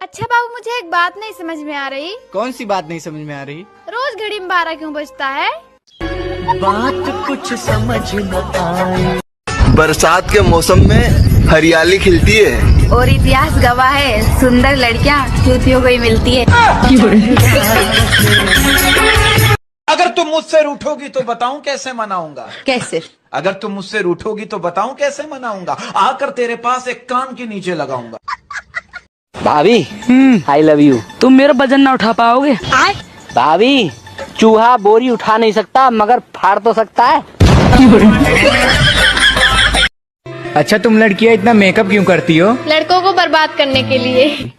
अच्छा बाबू, मुझे एक बात नहीं समझ में आ रही। कौन सी बात नहीं समझ में आ रही? रोज घड़ी में 12 क्यों बजता है? बात कुछ समझ न आए। बरसात के मौसम में हरियाली खिलती है और इतिहास गवाह है, सुंदर लड़कियां चूतियों को ही मिलती है। अगर तुम मुझसे रूठोगी तो बताऊं कैसे मनाऊंगा? कैसे? अगर तुम मुझसे रूठोगी तो बताऊं कैसे मनाऊंगा? आकर तेरे पास एक कान के नीचे लगाऊंगा। भाभी आई लव यू। तुम मेरा वजन ना उठा पाओगे। भाभी चूहा बोरी उठा नहीं सकता मगर फाड़ तो सकता है। अच्छा तुम लड़कियां इतना मेकअप क्यों करती हो? लड़कों को बर्बाद करने के लिए।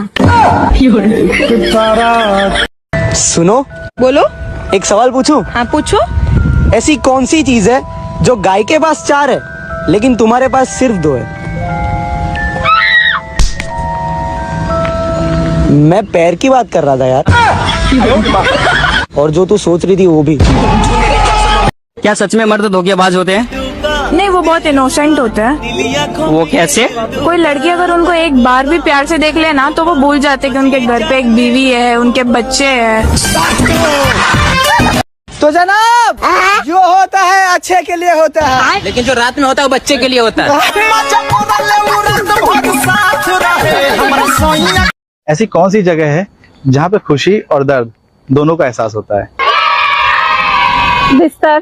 सुनो, बोलो। एक सवाल पूछूं? हाँ पूछो। ऐसी कौन सी चीज है जो गाय के पास 4 है लेकिन तुम्हारे पास सिर्फ 2 है? मैं पैर की बात कर रहा था यार। और जो तू सोच रही थी वो भी। क्या सच में मर्द धोखेबाज होते हैं? नहीं, वो बहुत इनोसेंट होते हैं। वो कैसे? कोई लड़की अगर उनको एक बार भी प्यार से देख ले ना तो वो भूल जाते कि उनके घर पे एक बीवी है, उनके बच्चे हैं। तो जनाब, जो होता है अच्छे के लिए होता है। लेकिन जो रात में होता है वो बच्चे के लिए होता है। ऐसी कौन सी जगह है जहाँ पे खुशी और दर्द दोनों का एहसास होता है? बिस्तर।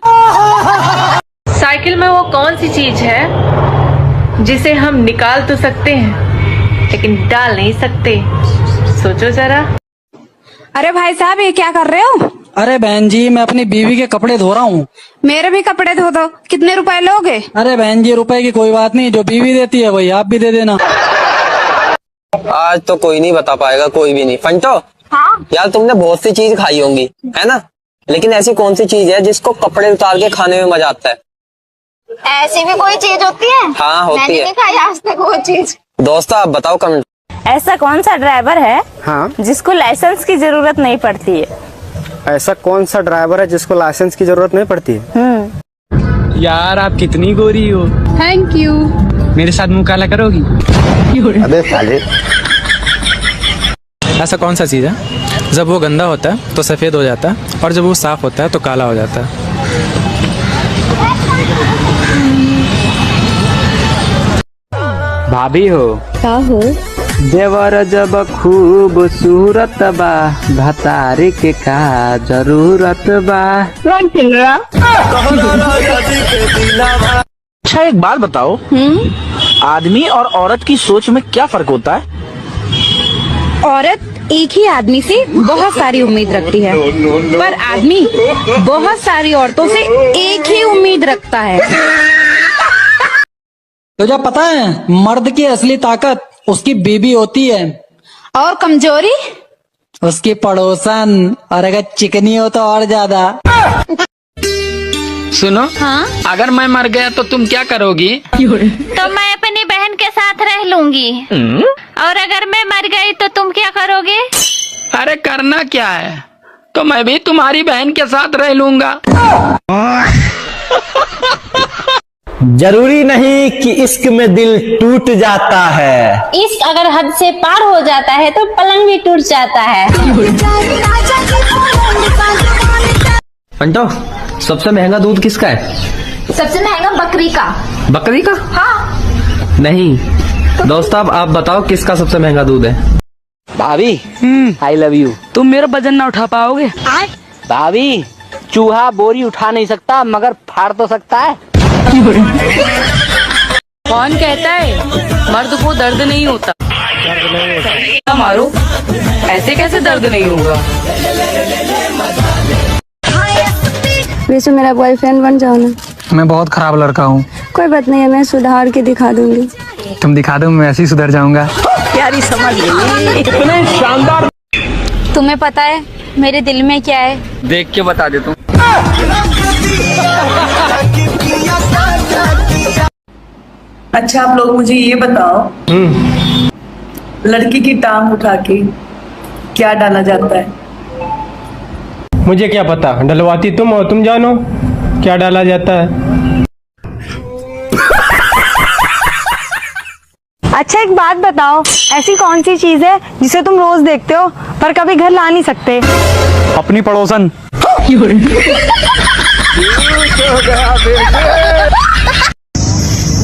साइकिल में वो कौन सी चीज है जिसे हम निकाल तो सकते हैं लेकिन डाल नहीं सकते? सोचो जरा। अरे भाई साहब, ये क्या कर रहे हो? अरे बहन जी, मैं अपनी बीवी के कपड़े धो रहा हूँ। मेरे भी कपड़े धो दो। कितने रुपए लोगे? अरे बहन जी, रुपए की कोई बात नहीं, जो बीवी देती है वही आप भी दे देना। आज तो कोई नहीं बता पाएगा, कोई भी नहीं। फंटो, हाँ? यार तुमने बहुत सी चीज खाई होंगी है ना, लेकिन ऐसी कौन सी चीज है जिसको कपड़े उतार के खाने में मजा आता है? ऐसी भी कोई चीज होती है? हाँ होती मैंने है। नहीं खाई आज तक वो चीज। दोस्तों आप बताओ कमेंट। ऐसा कौन सा ड्राइवर है हाँ, जिसको लाइसेंस की जरूरत नहीं पड़ती है? ऐसा कौन सा ड्राइवर है जिसको लाइसेंस की जरूरत नहीं पड़ती है? यार आप कितनी गोरी हो। Thank you. मेरे साथ मुंह काला करोगी? अबे साले। ऐसा कौन सा चीज है जब वो गंदा होता है तो सफेद हो जाता है और जब वो साफ होता है तो काला हो जाता है? भाभी हो क्या हो? देवर जब खूबसूरत बा भतारी के का जरूरत बा। अच्छा एक बात बताओ, आदमी और औरत की सोच में क्या फर्क होता है? औरत एक ही आदमी से बहुत सारी उम्मीद रखती है, पर आदमी बहुत सारी औरतों से एक ही उम्मीद रखता है। तुझे पता है मर्द की असली ताकत उसकी बीबी होती है, और कमजोरी उसकी पड़ोसन, और अगर चिकनी हो तो और ज्यादा। सुनो, हाँ? अगर मैं मर गया तो तुम क्या करोगी? तो मैं अपनी बहन के साथ रह लूंगी। और अगर मैं मर गई तो तुम क्या करोगे? अरे करना क्या है, तो मैं भी तुम्हारी बहन के साथ रह लूंगा। जरूरी नहीं कि इश्क में दिल टूट जाता है। इश्क अगर हद से पार हो जाता है तो पलंग भी टूट जाता है। फंटो, सबसे महंगा दूध किसका है? सबसे महंगा बकरी का। बकरी का? हाँ। नहीं दोस्तों, आप बताओ किसका सबसे महंगा दूध है? भाभी आई लव यू। तुम मेरा वजन ना उठा पाओगे। भाभी चूहा बोरी उठा नहीं सकता मगर फाड़ तो सकता है। कौन कहता है मर्द को दर्द नहीं होता? मारो, ऐसे कैसे दर्द नहीं होगा? वैसे मेरा बॉयफ्रेंड बन जाओ ना। मैं बहुत खराब लड़का हूँ। कोई बात नहीं है, मैं सुधार के दिखा दूंगी। तुम दिखा दो, मैं ऐसे ही सुधर जाऊंगा। प्यारी समझ गई। इतने शानदार। तुम्हें पता है मेरे दिल में क्या है? देख के बता दे तुम। अच्छा आप लोग मुझे ये बताओ, लड़की की टांग उठा के क्या डाला जाता है? मुझे क्या पता, डलवाती तुम हो, तुम जानो क्या डाला जाता है। अच्छा एक बात बताओ, ऐसी कौन सी चीज है जिसे तुम रोज देखते हो पर कभी घर ला नहीं सकते? अपनी पड़ोसन।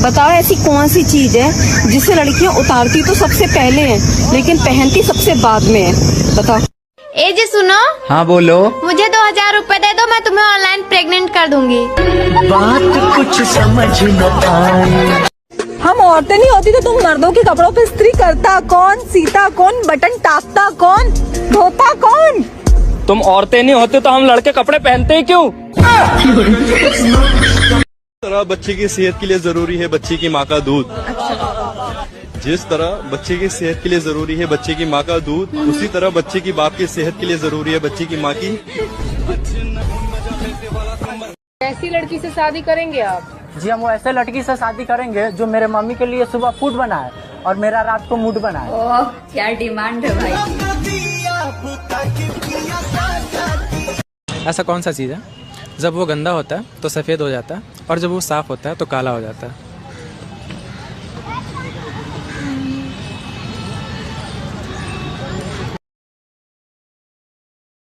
बताओ ऐसी कौन सी चीज है जिसे लड़कियां उतारती तो सबसे पहले हैं लेकिन पहनती सबसे बाद में है? बताओ। ए जी सुनो, हाँ बोलो। मुझे 2000 रुपए दे दो, मैं तुम्हें ऑनलाइन प्रेग्नेंट कर दूंगी। हम औरतें नहीं होती तो तुम मर्दों के कपड़ों पे इस्त्री करता कौन, सीता कौन, बटन टापता कौन, धोता कौन? तुम औरतें नहीं होते तो हम लड़के कपड़े पहनते ही क्यों? तरह बच्चे की सेहत के लिए जरूरी है बच्चे की माँ का दूध, जिस तरह बच्चे की सेहत के लिए जरूरी है बच्चे की माँ का दूध, उसी तरह बच्चे की बाप की सेहत के लिए जरूरी है बच्चे की माँ की। कैसी लड़की से शादी करेंगे आप? जी हम वो ऐसे लड़की से शादी करेंगे जो मेरे मम्मी के लिए सुबह फूड बनाए और मेरा रात को मूड बनाए। ओह क्या डिमांड है भाई। ऐसा कौन सा चीज़ है जब वो गंदा होता है तो सफ़ेद हो जाता है और जब वो साफ़ होता है तो काला हो जाता है?